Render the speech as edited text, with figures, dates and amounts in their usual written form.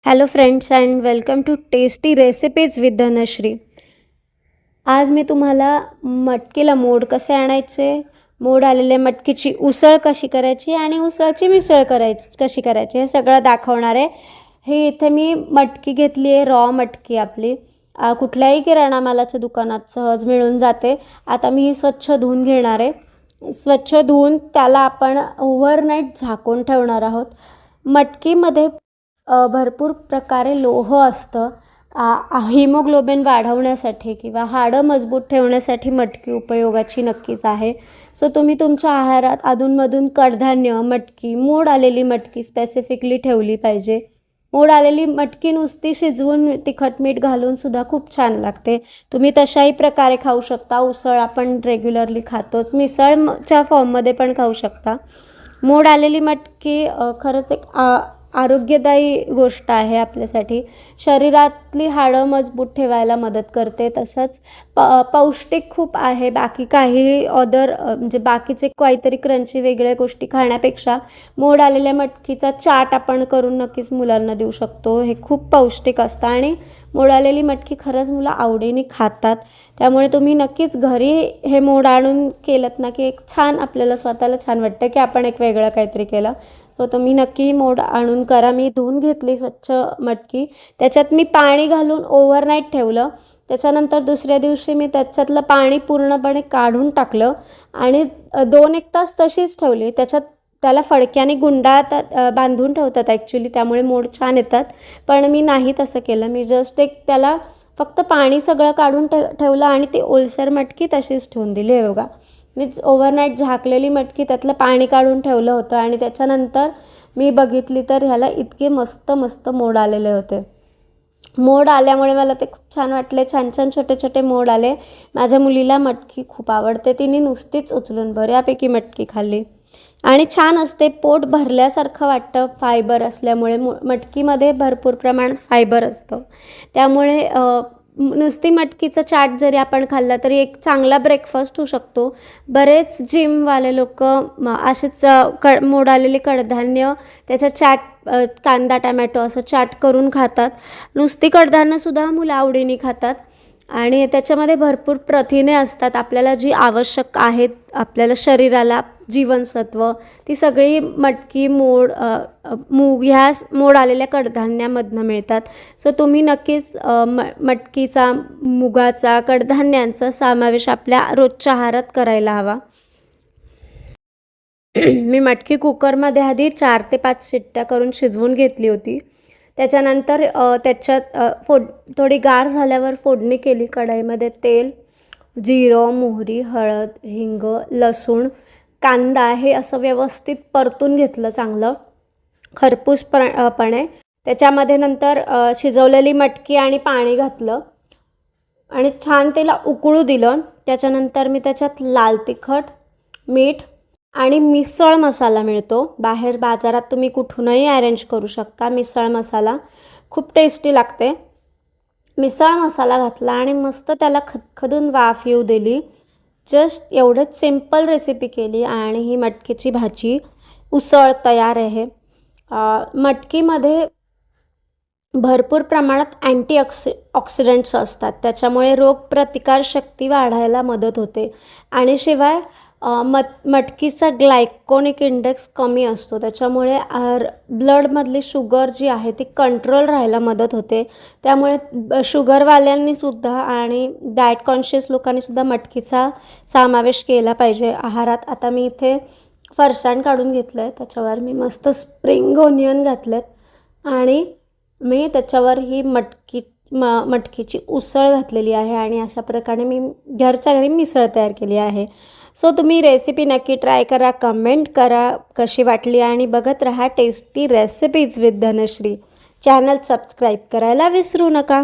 Hello friends and welcome to tasty recipes with Dhanashree. आज मी तुम्हाला मटकीला मोड कसे आणायचे, मोड आलेल्या मटकीची उसळ कशी करायची आणि उसळची मिसळ कशी करायची हे सगळं दाखवणार आहे। हे इथे मी मटकी घेतली आहे, रॉ मटकी आपली कुठल्याही किराणा मालाच्या दुकानात सहज मिळून जाते। आता मी ही स्वच्छ धुवून घेणार आहे। स्वच्छ धुवून त्याला आपण ओव्हरनाईट झाकून ठेवणार आहोत। मटकीमध्ये भरपूर प्रकारे लोह असतं। हिमोग्लोबिन वाढवण्यासाठी किंवा हाडं मजबूत ठेवण्यासाठी मटकी उपयोगाची नक्कीच आहे। सो तुम्ही तुमच्या आहारात अधूनमधून कडधान्य, मटकी, मोड आलेली मटकी स्पेसिफिकली ठेवली पाहिजे। मोड आलेली मटकी नुसती शिजवून तिखट मीठ घालून सुद्धा खूप छान लागते। तुम्ही तशाही प्रकारे खाऊ शकता। उसळ आपण रेग्युलरली खातोच, मिसळच्या फॉर्ममध्ये पण खाऊ शकता। मोड आलेली मटकी खरंच एक आरोग्यदायी गोष्ट आहे आपल्यासाठी। शरीरातली हाडं मजबूत ठेवायला मदत करते, तसंच पौष्टिक खूप आहे। बाकी काही म्हणजे बाकीचे काहीतरी क्रंची वेगळ्या गोष्टी खाण्यापेक्षा मोड आलेल्या मटकीचा चाट आपण करून नक्कीच मुलांना देऊ शकतो। हे खूप पौष्टिक असतं आणि मोड आलेली मटकी खरंच मुलं आवडीने खातात। त्यामुळे तुम्ही नक्कीच घरी हे मोड आणून केलंत ना की एक छान आपल्याला स्वतःला छान वाटतं की आपण एक वेगळं काहीतरी केलं। सो तुम्ही नक्की मोड आणून करा। मी धुवून घेतली स्वच्छ मटकी, त्याच्यात मी पाणी घालून ओव्हरनाईट ठेवलं। त्याच्यानंतर दुसऱ्या दिवशी मी त्याच्यातलं पाणी पूर्णपणे काढून टाकलं आणि 2-1 तास तशीच ठेवली। त्याला फडक्याने गुंडाळतात, बांधून ठेवतात ॲक्च्युली, त्यामुळे मोड छान येतात। पण मी नाही तसं केलं, मी जस्ट त्याला फक्त पाणी सगळं काढून ठेवलं आणि ती ओलसर मटकी तशीच ठेवून दिली आहे बघा। मी ओव्हरनाईट झाकलेली मटकी त्यातलं पाणी काढून ठेवलं होतं आणि त्याच्यानंतर मी बघितली तर ह्याला इतके मस्त मस्त मोड आलेले होते। मोड आल्यामुळे मला ते खूप छान वाटले, छान छान छोटे छोटे मोड आले। माझ्या मुलीला मटकी खूप आवडते, तिने नुसतीच उचलून बऱ्यापैकी मटकी खाल्ली आणि छान असते, पोट भरल्यासारखं वाटतं फायबर असल्यामुळे। मटकीमध्ये भरपूर प्रमाणात फायबर असतं, त्यामुळे नुसती मटकीचं चाट जरी आपण खाल्ला तरी एक चांगला ब्रेकफास्ट होऊ शकतो। बरेच जिमवाले लोक असेच मोड आलेले कडधान्य त्याचा चाट, कांदा टमॅटो असं चाट करून खातात। नुसती कडधान्यसुद्धा मुलं आवडीने खातात आणि त्याच्यामध्ये भरपूर प्रथिने असतात, आपल्याला जी आवश्यक आहेत आपल्याला शरीराला जीवनसत्व, ती सगळी मटकी, मोड, मूग ह्या मोड आलेल्या कडधान्यामधनं मिळतात। सो तुम्ही नक्कीच मटकीचा, मुगाचा, कडधान्यांचा समावेश आपल्या रोजच्या आहारात करायला हवा। मी मटकी कुकरमध्ये आधी 4 ते 5 शिट्ट्या करून शिजवून घेतली होती। त्याच्यानंतर त्याच्यात थोडी गार झाल्यावर फोडणी केली। कढईमध्ये तेल, जिरं, मोहरी, हळद, हिंग, लसूण, कांदा हे असं व्यवस्थित परतून घेतलं चांगलं खरपूसपणे। त्याच्यामध्ये नंतर शिजवलेली मटकी आणि पाणी घातलं आणि छान त्याला उकळू दिलं। त्याच्यानंतर मी त्याच्यात लाल तिखट, मीठ आणि मिसळ मसाला मिळतो बाहेर बाजारात, तुम्ही कुठूनही अरेंज करू शकता। मिसळ मसाला खूप टेस्टी लागते। मिसळ मसाला घातला आणि मस्त त्याला खदखदून वाफ येऊ दिली। जस्ट एवढंच सिंपल रेसिपी केली आणि ही मटकीची भाजी, उसळ तयार आहे। मटकीमध्ये भरपूर प्रमाणात ऑक्सिडंट्स असतात, त्याच्यामुळे रोगप्रतिकारशक्ती वाढायला मदत होते आणि शिवाय मटकीचा ग्लायकोनिक इंडेक्स कमी असतो, त्याच्यामुळे ब्लडमधली शुगर जी आहे ती कंट्रोल राहायला मदत होते। त्यामुळे शुगरवाल्यांनीसुद्धा आणि डाएट कॉन्शियस लोकांनीसुद्धा मटकीचा समावेश केला पाहिजे आहारात। आता मी इथे फरसाण काढून घेतलं आहे, त्याच्यावर मी मस्त स्प्रिंग ओनियन घातलेत आणि मी त्याच्यावर ही मटकीची उसळ घातलेली आहे आणि अशा प्रकारे मी घरच्या घरी मिसळ तयार केली आहे। सो तुम्ही रेसिपी नक्की ट्राय करा, कमेंट करा कशी वाटली आणि बघत राहा tasty recipes with Dhanashree. Channel subscribe करायला विसरू नका।